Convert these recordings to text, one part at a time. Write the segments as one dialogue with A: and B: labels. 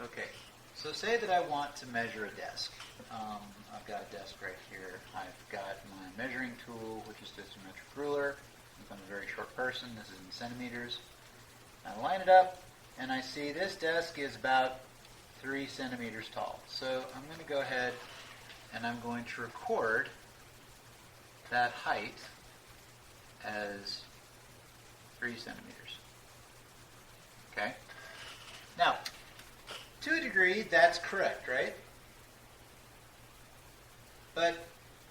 A: Okay, so say that I want to measure a desk. I've got a desk right here. I've got my measuring tool, which is just a metric ruler. I'm a very short person. This is in centimeters. I line it up, and I see this desk is about 3 centimeters tall. So I'm going to go ahead and I'm going to record that height as 3 centimeters. Okay? Now, to a degree, that's correct, right? But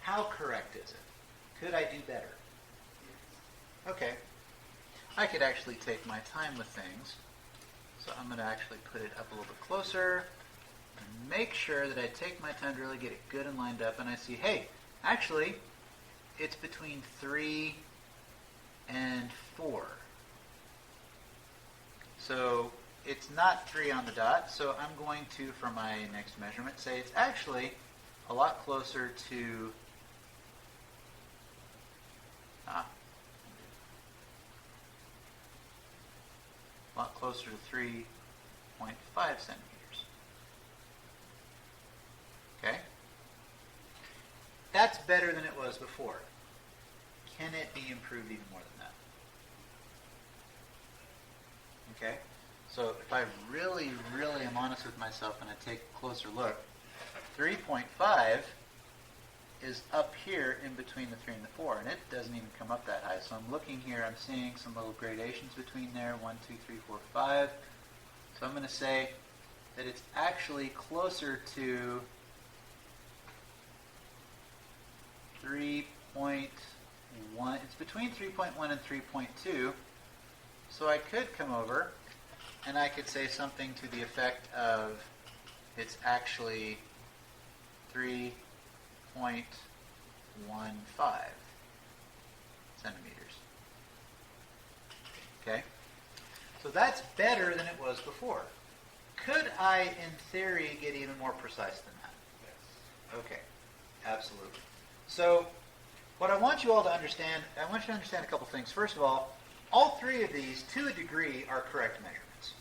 A: how correct is it? Could I do better? Okay. I could actually take my time with things. So I'm going to actually put it up a little bit closer and make sure that I take my time to really get it good and lined up. And I see, hey, actually, it's between 3 and 4. So it's not 3 on the dot. So I'm going to, for my next measurement, say it's actually a lot closer to a lot closer to 3.5 centimeters. Okay? That's better than it was before. Can it be improved even more than that? Okay? So if I really, really am honest with myself and I take a closer look, 3.5 is up here in between the 3 and the 4, and it doesn't even come up that high. So I'm looking here, I'm seeing some little gradations between there, 1, 2, 3, 4, 5. So I'm going to say that it's actually closer to 3.1. It's between 3.1 and 3.2. So I could come over and I could say something to the effect of it's actually 3.15 centimeters. Okay? So that's better than it was before. Could I, in theory, get even more precise than that? Yes. Okay. Absolutely. So what I want you all to understand, I want you to understand a couple things. First of all 3 of these, to a degree, are correct measurements.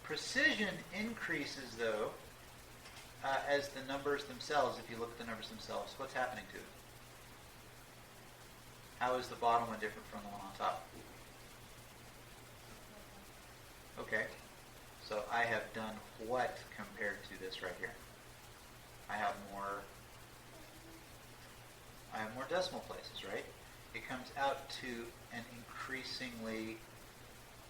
A: Precision increases, though, as the numbers themselves, if you look at the numbers themselves. What's happening to it? How is the bottom one different from the one on top? Okay. So I have done what compared to this right here? I have more decimal places, right? It comes out to an increasingly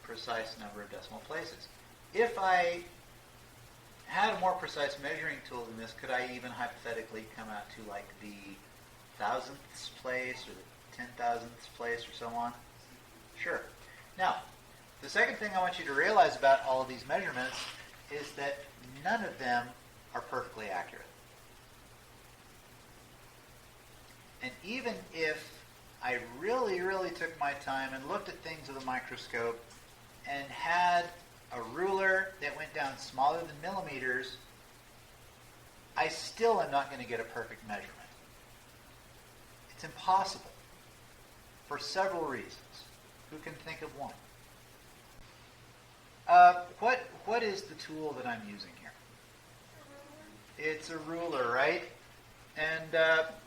A: precise number of decimal places. If I had a more precise measuring tool than this, could I even hypothetically come out to like the thousandths place or the 10,000ths place or so on? Sure. Now, the second thing I want you to realize about all of these measurements is that none of them are perfectly accurate. And even if I really, really took my time and looked at things with a microscope and had a ruler that went down smaller than millimeters, I still am not going to get a perfect measurement. It's impossible for several reasons. Who can think of one? What is the tool that I'm using here? It's a ruler, right? And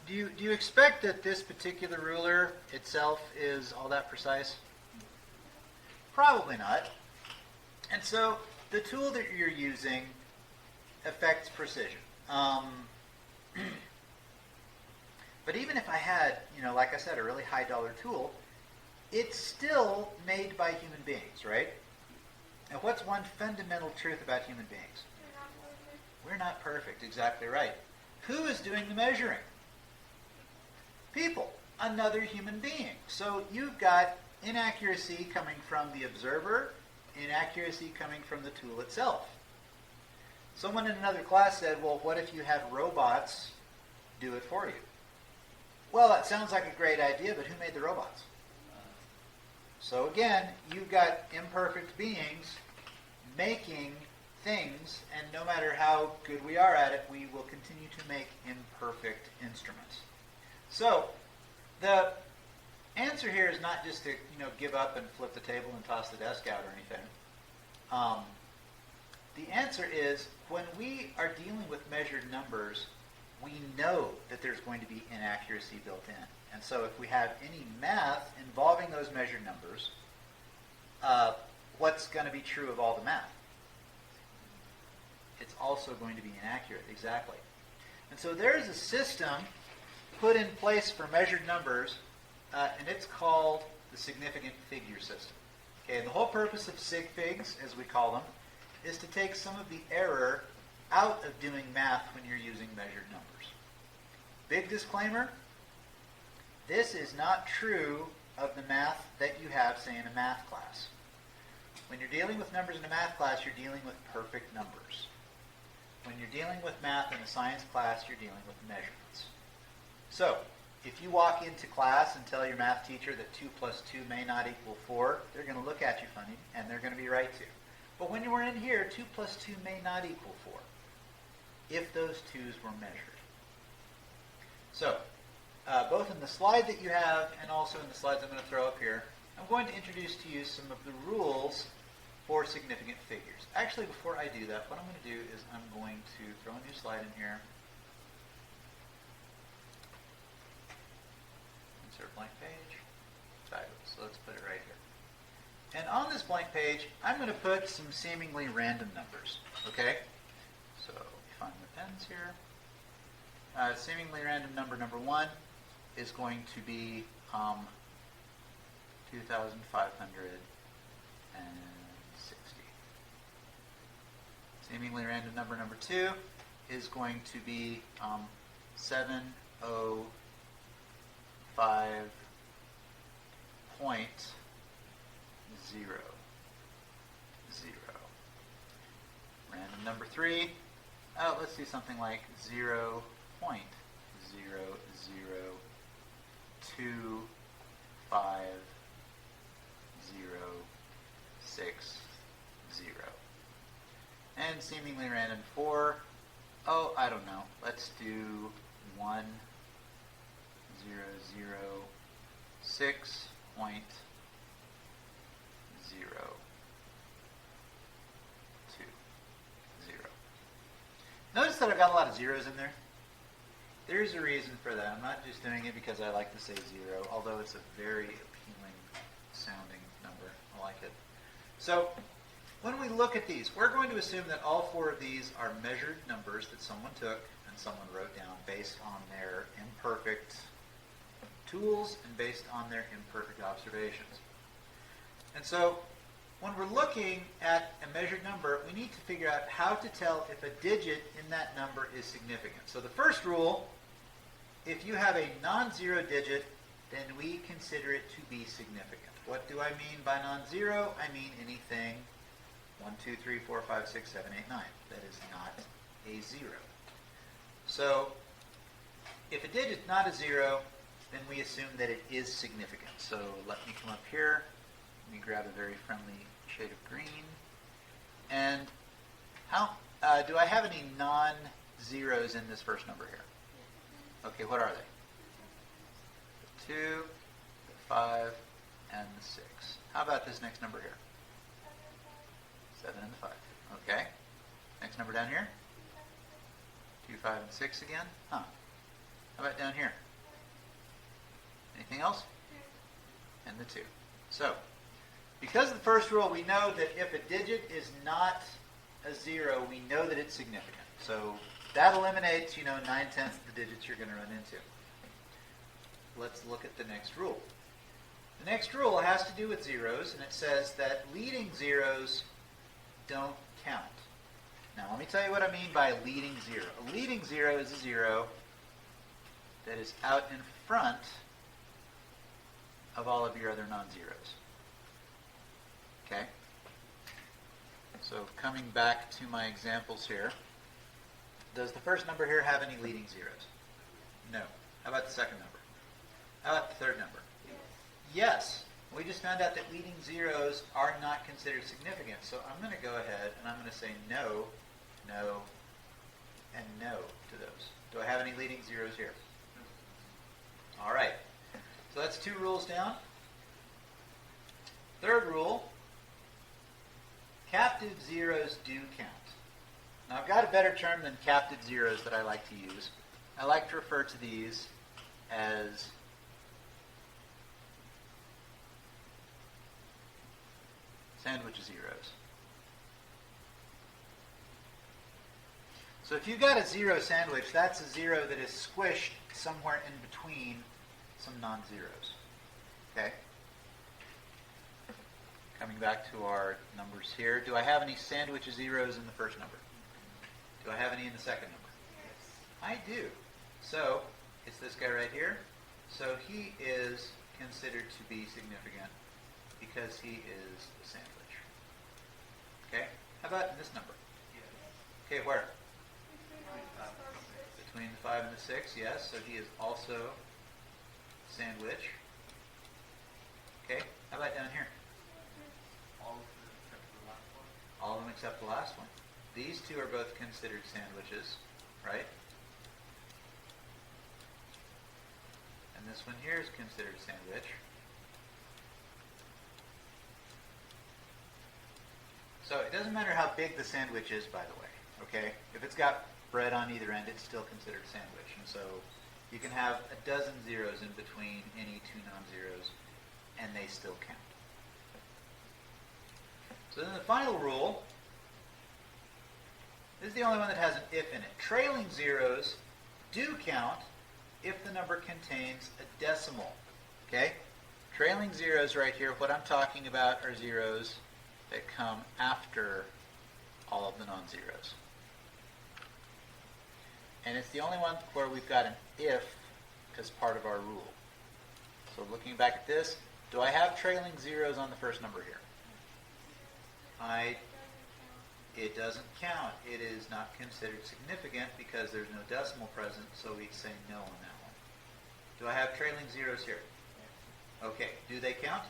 A: do you expect that this particular ruler itself is all that precise? Probably not. And so the tool that you're using affects precision. But even if I had, like I said, a really high dollar tool, it's still made by human beings, right? And what's one fundamental truth about human beings? We're not perfect, exactly right. Who is doing the measuring? People, another human being. So you've got inaccuracy coming from the observer, inaccuracy coming from the tool itself. Someone in another class said, well, what if you had robots do it for you? Well, that sounds like a great idea, but who made the robots? So again, you've got imperfect beings making things, and no matter how good we are at it, we will continue to make imperfect instruments. So the answer here is not just to give up and flip the table and toss the desk out or anything. The answer is when we are dealing with measured numbers, we know that there's going to be inaccuracy built in. And so if we have any math involving those measured numbers, what's going to be true of all the math? It's also going to be inaccurate, exactly. And so there's a system put in place for measured numbers, and it's called the significant figure system. Okay, and the whole purpose of sig figs, as we call them, is to take some of the error out of doing math when you're using measured numbers. Big disclaimer, this is not true of the math that you have, say, in a math class. When you're dealing with numbers in a math class, you're dealing with perfect numbers. When you're dealing with math in a science class, you're dealing with measurements. So, if you walk into class and tell your math teacher that 2 plus 2 may not equal 4, they're going to look at you funny, and they're going to be right to. But when you were in here, 2 plus 2 may not equal 4, if those 2's were measured. So, both in the slide that you have and also in the slides I'm going to throw up here, I'm going to introduce to you some of the rules for significant figures. Actually, before I do that, what I'm going to do is I'm going to throw a new slide in here. Insert blank page. Fabulous. So let's put it right here. And on this blank page, I'm going to put some seemingly random numbers. Okay? So let me find the pens here. Seemingly random number 1 is going to be 2,560. Seemingly random number 2 is going to be 705.00. Random number 3, let's do something like 0.0025060. And seemingly random 4, I don't know, let's do 1006.020. Notice that I've got a lot of zeros in there. There's a reason for that. I'm not just doing it because I like to say 0, although it's a very appealing sounding number. I like it. So when we look at these, we're going to assume that all 4 of these are measured numbers that someone took and someone wrote down based on their imperfect tools and based on their imperfect observations. And so when we're looking at a measured number, we need to figure out how to tell if a digit in that number is significant. So the first rule, if you have a non-zero digit, then we consider it to be significant. What do I mean by non-zero? I mean anything 1, 2, 3, 4, 5, 6, 7, 8, 9. That is not a 0. So if a digit is not a 0, then we assume that it is significant. So let me come up here. Let me grab a very friendly shade of green. And how do I have any non-zeros in this first number here? Okay, what are they? The 2, the 5, and the 6. How about this next number here? 7 and the 5. Okay. Next number down here? 2, 5, and 6 again? How about down here? Anything else? And the 2. So, because of the first rule, we know that if a digit is not a 0, we know that it's significant. So that eliminates, 9/10 of the digits you're going to run into. Let's look at the next rule. The next rule has to do with zeros, and it says that leading zeros don't count. Now, let me tell you what I mean by a leading 0. A leading 0 is a 0 that is out in front of all of your other non-zeros. Okay? So coming back to my examples here, does the first number here have any leading zeros? No. How about the second number? How about the third number? Yes. We just found out that leading zeros are not considered significant. So I'm going to go ahead and I'm going to say no, no, and no to those. Do I have any leading zeros here? All right. So that's 2 rules down. Third rule, captive zeros do count. Now I've got a better term than captive zeros that I like to use. I like to refer to these as sandwich zeros. So if you've got a zero sandwich, that's a zero that is squished somewhere in between some non-zeros. Okay? Coming back to our numbers here, do I have any sandwich zeros in the first number? Do I have any in the second number?
B: Yes.
A: I do. So it's this guy right here. So he is considered to be significant because he is a sandwich. Okay? How about in this number?
B: Yes.
A: Okay, where?
B: Six.
A: Between the 5 and the 6, yes. So he is also sandwich. Okay, how about down here?
B: All of them except for the last one.
A: All of them except the last one. These two are both considered sandwiches, right? And this one here is considered a sandwich. So it doesn't matter how big the sandwich is, by the way, okay? If it's got bread on either end, it's still considered a sandwich. And so you can have a dozen zeros in between any two non-zeros, and they still count. So then the final rule, this is the only one that has an if in it. Trailing zeros do count if the number contains a decimal. Okay? Trailing zeros right here, what I'm talking about are zeros that come after all of the non-zeros. And it's the only one where we've got an if as part of our rule. So looking back at this, do I have trailing zeros on the first number here? It doesn't count. It is not considered significant because there's no decimal present, so we'd say no on that one. Do I have trailing zeros here? Okay. Do they count?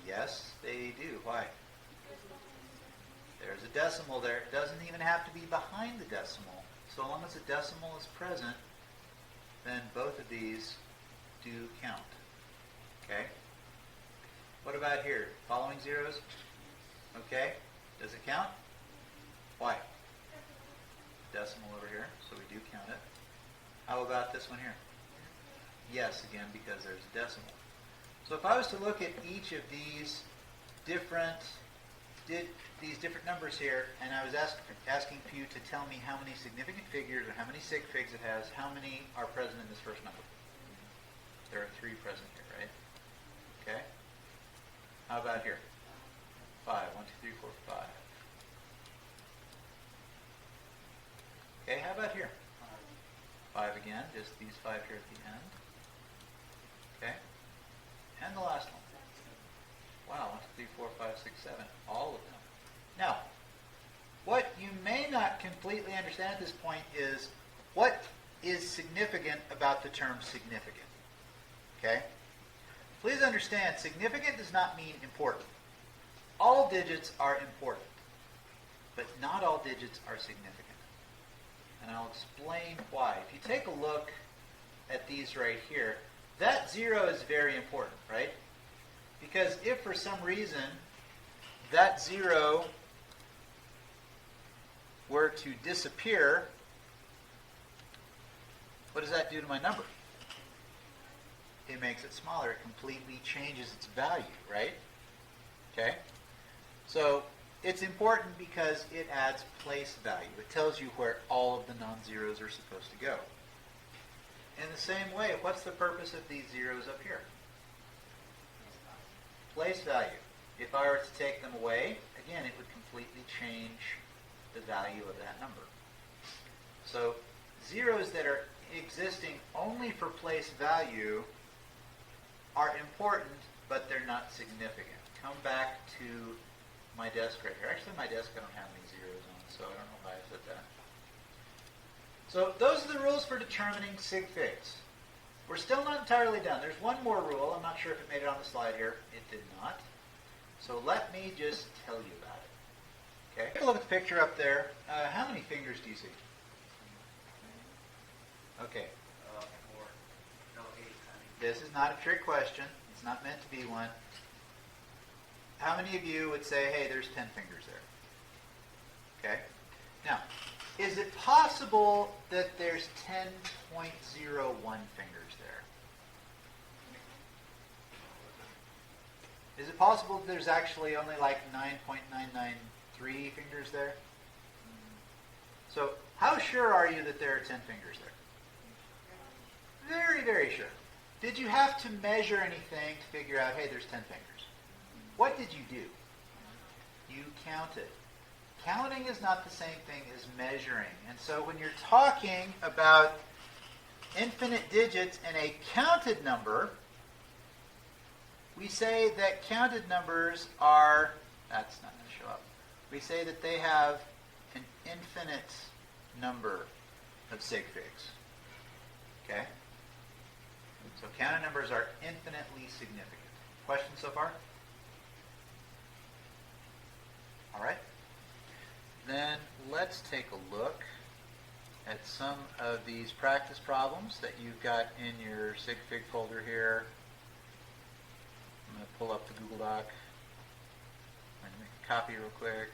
A: Yes, they do. Why? There's a decimal there. It doesn't even have to be behind the decimal. So long as the decimal is present, then both of these do count. Okay? What about here? Following zeros? Okay. Does it count? Why? Decimal over here, so we do count it. How about this one here? Yes, again, because there's a decimal. So if I was to look at each of these different numbers here, and I was asking for you to tell me how many significant figures or how many sig figs it has, how many are present in this first number? There are 3 present here, right? Okay. How about here? 5. 1, 2, 3, 4, 5. Okay, how about here? 5 again, just these 5 here at the end. Okay. And the last one. Wow, 1, 2, 3, 4, 5, 6, 7. All of them. Now, what you may not completely understand at this point is what is significant about the term significant. Okay? Please understand, significant does not mean important. All digits are important, but not all digits are significant. And I'll explain why. If you take a look at these right here, that 0 is very important, right? Because if for some reason that 0 were to disappear, what does that do to my number? It makes it smaller. It completely changes its value, right? Okay? So it's important because it adds place value. It tells you where all of the non-zeros are supposed to go. In the same way, what's the purpose of these zeros up here? Place value. If I were to take them away, again, it would completely change the value of that number. So zeros that are existing only for place value are important, but they're not significant. Come back to my desk right here. Actually, my desk I don't have any zeros on, so I don't know why I said that. So those are the rules for determining sig figs. We're still not entirely done. There's one more rule. I'm not sure if it made it on the slide here. It did not. So let me just tell you about it. Okay. Take a look at the picture up there. How many fingers do you see? Okay.
B: 4. No, 8.
A: This is not a trick question. It's not meant to be one. how many of you would say, hey, there's 10 fingers there? Okay. Now, is it possible that there's 10.01 fingers there? Is it possible that there's actually only like 9.993 fingers there? So, how sure are you that there are 10 fingers there? Very, very sure. Did you have to measure anything to figure out, hey, there's 10 fingers? What did you do? You counted. Counting is not the same thing as measuring. And so when you're talking about infinite digits and a counted number, we say that counted numbers are, that's not going to show up. We say that they have an infinite number of sig figs. Okay? So counted numbers are infinitely significant. Questions so far? All right. Then let's take a look at some of these practice problems that you've got in your sig fig folder here. I'm going to pull up the Google Doc. I'm going to make a copy real quick.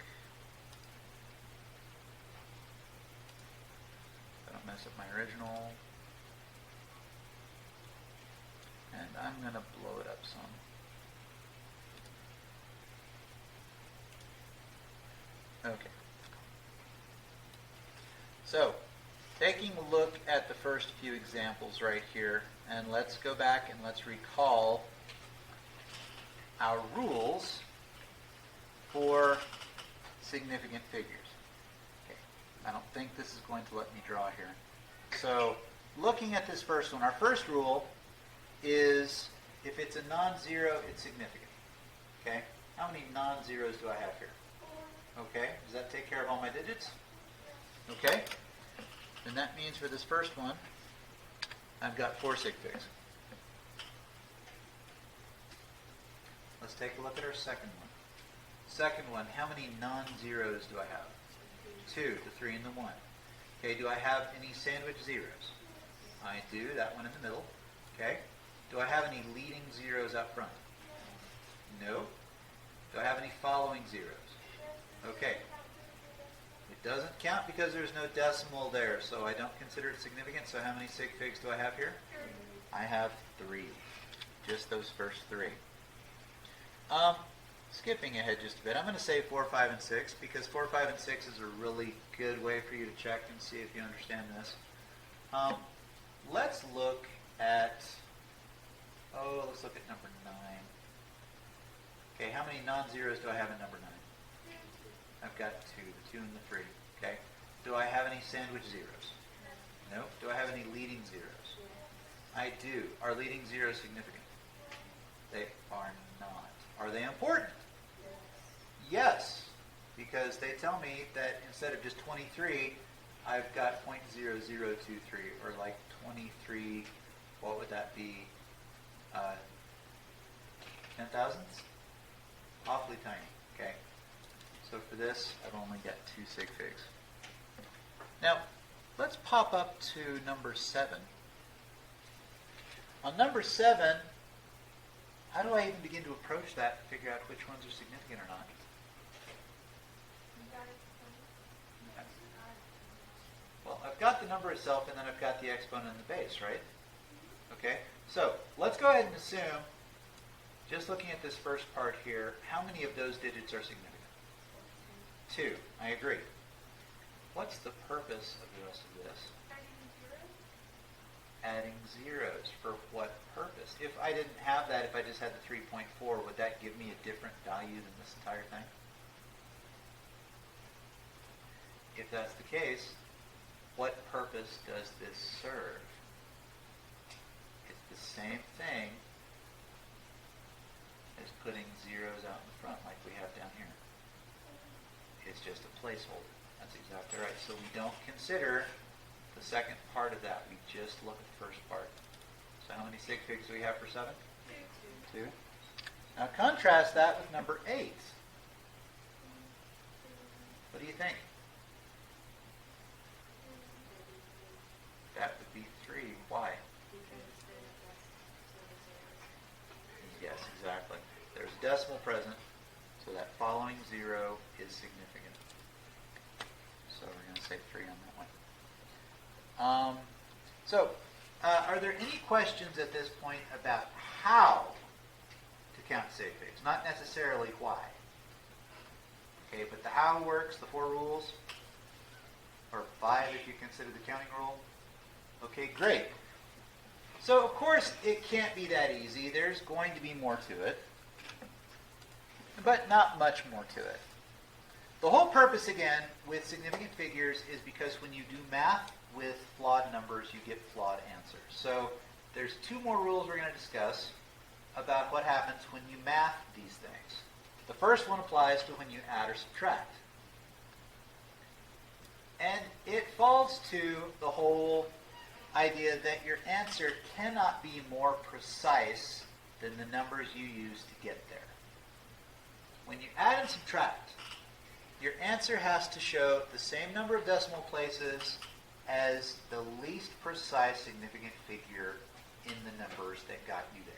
A: So I don't mess up my original. And I'm going to blow it up some. Okay. So, taking a look at the first few examples right here, and let's go back and let's recall our rules for significant figures. Okay. I don't think this is going to let me draw here. So, looking at this first one, our first rule is if it's a non-zero, it's significant. Okay? How many non-zeros do I have here? Okay, does that take care of all my digits? Okay, then that means for this first one, I've got 4 sig figs. Let's take a look at our second one. Second one, how many non-zeros do I have? 2, the 3 and the 1. Okay, do I have any sandwich zeros? I do, that one in the middle. Okay, do I have any leading zeros up front? No. Do I have any following zeros? Okay. It doesn't count because there's no decimal there, so I don't consider it significant. So how many sig figs do I have here? I have 3. Just those first 3. Skipping ahead just a bit, I'm going to say 4, 5, and 6 because 4, 5, and 6 is a really good way for you to check and see if you understand this. Let's look at, let's look at number 9. Okay, how many non-zeros do I have in number 9? I've got 2, the 2 and the 3. Okay. Do I have any sandwich zeros? No. Do I have any leading zeros? I do. Are leading zeros significant? They are not. Are they important? Yes. Because they tell me that instead of just 23, I've got 0.0023 or like 23, what would that be? 10 thousandths? Awfully tiny. Okay. So for this, I've only got 2 sig figs. Now, let's pop up to number 7. On number 7, how do I even begin to approach that and figure out which ones are significant or not? Well, I've got the number itself, and then I've got the exponent and the base, right? Okay, so let's go ahead and assume, just looking at this first part here, how many of those digits are significant? 2. I agree. What's the purpose of the rest of this? Adding zeros. For what purpose? If I didn't have that, if I just had the 3.4, would that give me a different value than this entire thing? If that's the case, what purpose does this serve? It's the same thing as putting zeros out in the front like we have down here. It's just a placeholder. That's exactly right. So we don't consider the second part of that. We just look at the first part. So how many sig figs do we have for 7? 2. Now contrast that with number 8. What do you think? That would be 3. Why? Yes, exactly. There's a decimal present. is significant. So we're going to say 3 on that one. Are there any questions at this point about how to count sig figs? Not necessarily why. Okay, but the how works, the 4 rules, or 5 if you consider the counting rule. Okay, great. So, of course, it can't be that easy. There's going to be more to it, but not much more to it. The whole purpose, again, with significant figures is because when you do math with flawed numbers, you get flawed answers. So there's 2 more rules we're going to discuss about what happens when you math these things. The first one applies to when you add or subtract. And it falls to the whole idea that your answer cannot be more precise than the numbers you use to get there. When you add and subtract, your answer has to show the same number of decimal places as the least precise significant figure in the numbers that got you there.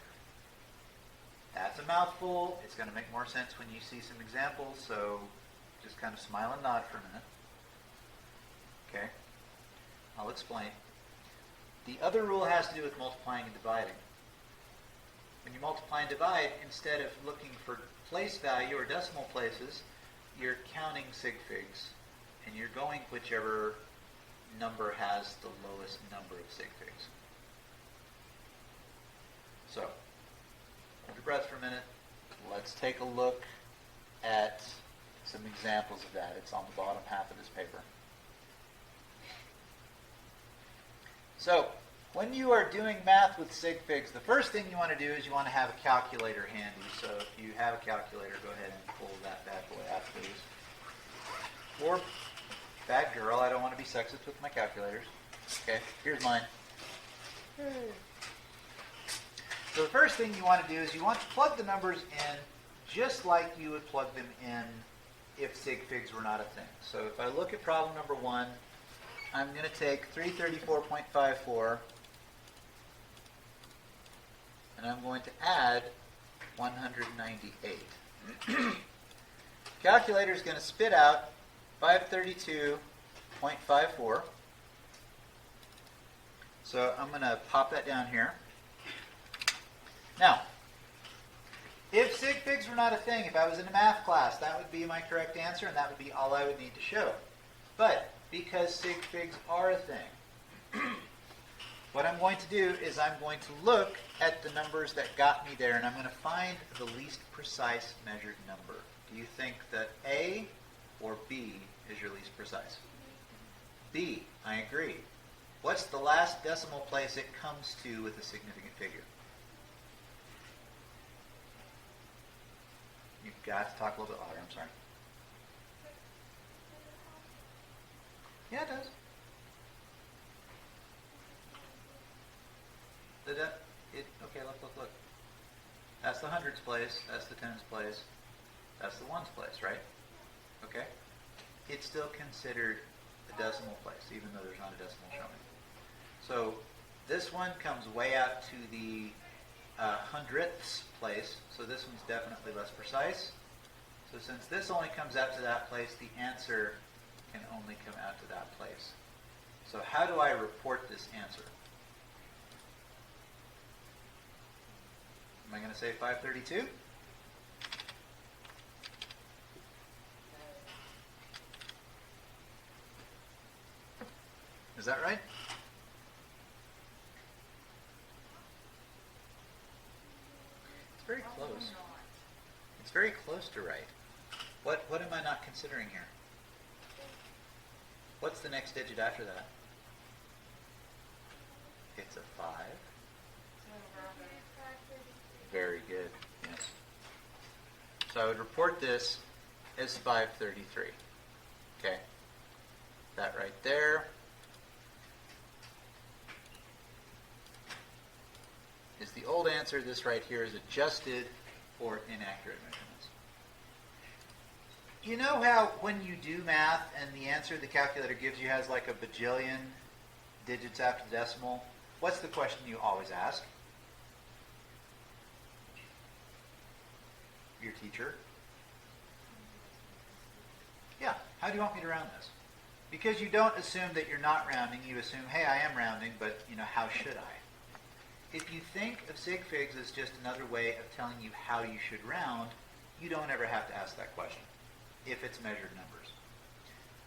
A: That's a mouthful. It's going to make more sense when you see some examples, so just kind of smile and nod for a minute. Okay? I'll explain. The other rule has to do with multiplying and dividing. When you multiply and divide, instead of looking for place value or decimal places, you're counting sig figs, and you're going whichever number has the lowest number of sig figs. So, hold your breath for a minute. Let's take a look at some examples of that. It's on the bottom half of this paper. So, when you are doing math with sig figs, the first thing you want to do is you want to have a calculator handy. So if you have a calculator, go ahead and pull that bad boy out, please. Or, bad girl, I don't want to be sexist with my calculators. Okay, here's mine. So the first thing you want to do is you want to plug the numbers in just like you would plug them in if sig figs were not a thing. So if I look at problem number 1, I'm going to take 334.54 and I'm going to add 198. Calculator is going to spit out 532.54. So I'm going to pop that down here. Now, if sig figs were not a thing, if I was in a math class, that would be my correct answer, and that would be all I would need to show. But because sig figs are a thing, what I'm going to do is I'm going to look at the numbers that got me there, and I'm going to find the least precise measured number. Do you think that A or B is your least precise? B, I agree. What's the last decimal place it comes to with a significant figure? You've got to talk a little bit louder, I'm sorry. Yeah, it does. Okay, look. That's the hundreds place, that's the tens place, that's the ones place, right? Okay? It's still considered a decimal place, even though there's not a decimal showing. So this one comes way out to the hundredths place, so this one's definitely less precise. So since this only comes out to that place, the answer can only come out to that place. So how do I report this answer? Am I going to say 532? Is that right? It's very close. It's very close to right. What am I not considering here? What's the next digit after that? It's a 5. Very good. Yes. So I would report this as 533. Okay. That right there is the old answer. This right here is adjusted for inaccurate measurements. You know how when you do math and the answer the calculator gives you has like a bajillion digits after the decimal? What's the question you always ask? Your teacher? How do you want me to round this? Because you don't assume that you're not rounding, you assume, hey, I am rounding, but how should I? If you think of sig figs as just another way of telling you how you should round, you don't ever have to ask that question if it's measured numbers.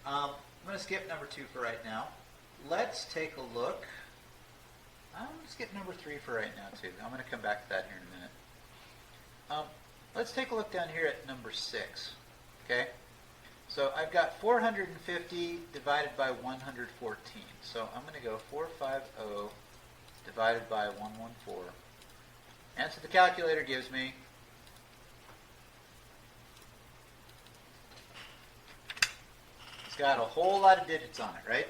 A: I'm going to skip number 2 for right now. Let's take a look. I'm going to skip number 3 for right now, too. I'm going to come back to that here in a minute. Let's take a look down here at number 6. Okay? So I've got 450 divided by 114. So I'm going to go 450 divided by 114. Answer the calculator gives me it's got a whole lot of digits on it, right?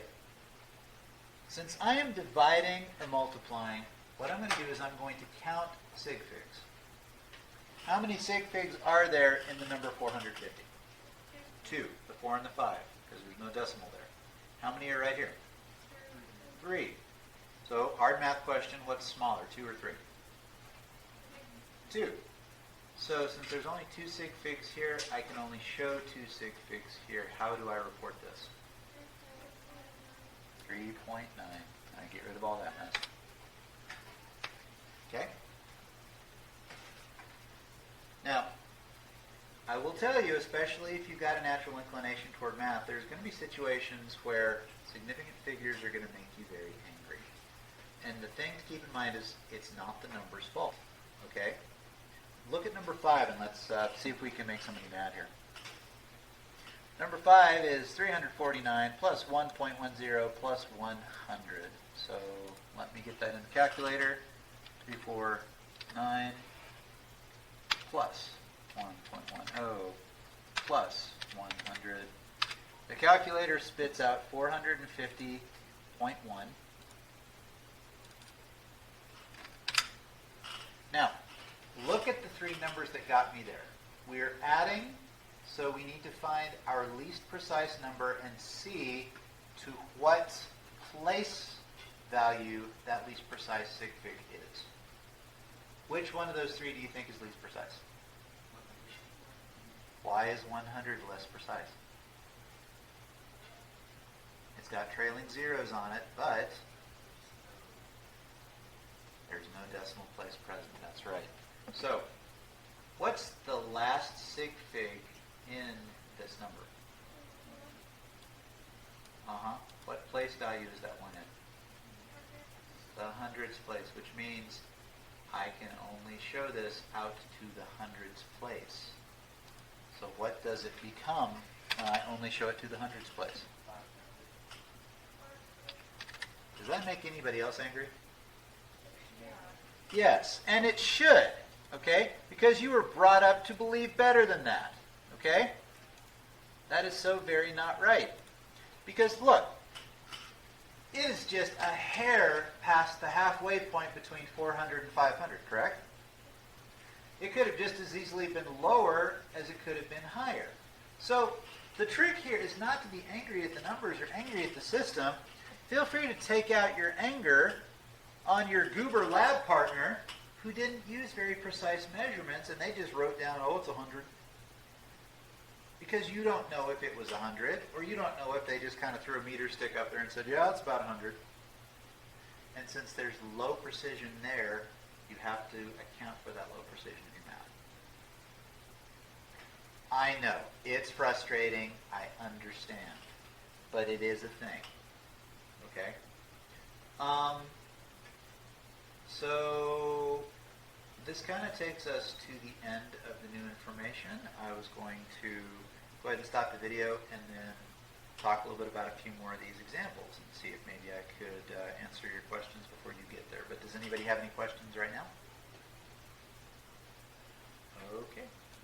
A: Since I am dividing or multiplying, what I'm going to do is I'm going to count sig figs. How many sig figs are there in the number 450? 2, the 4 and the 5, because there's no decimal there. How many are right here? 3. So, hard math question, what's smaller, 2 or 3? 2. So, since there's only 2 sig figs here, I can only show 2 sig figs here. How do I report this? 3.9. I get rid of all that mess. Okay? Now, I will tell you, especially if you've got a natural inclination toward math, there's going to be situations where significant figures are going to make you very angry. And the thing to keep in mind is it's not the number's fault. Okay? Look at number 5 and let's see if we can make somebody mad here. Number 5 is 349 plus 1.10 plus 100. So let me get that in the calculator. 349 plus 1.10 plus 100. The calculator spits out 450.1. Now, look at the 3 numbers that got me there. We're adding, so we need to find our least precise number and see to what place value that least precise sig fig is. Which one of those 3 do you think is least precise? Why is 100 less precise? It's got trailing zeros on it, but there's no decimal place present. That's right. So, what's the last sig fig in this number? What place value is that one in? The hundreds place, which means I can only show this out to the hundreds place. So what does it become when I only show it to the hundreds place? Does that make anybody else angry? Yes, and it should, okay? Because you were brought up to believe better than that, okay? That is so very not right. Because look, it is just a hair past the halfway point between 400 and 500, correct? It could have just as easily been lower as it could have been higher. So the trick here is not to be angry at the numbers or angry at the system. Feel free to take out your anger on your goober lab partner who didn't use very precise measurements and they just wrote down, oh, it's 100. Because you don't know if it was 100, or you don't know if they just kind of threw a meter stick up there and said, yeah, it's about 100. And since there's low precision there, you have to account for that low precision in your math. I know, it's frustrating, I understand, but it is a thing. Okay? So this kind of takes us to the end of the new information. I was going to go ahead and stop the video and then talk a little bit about a few more of these examples and see if maybe I could answer your questions before you get there. But does anybody have any questions right now?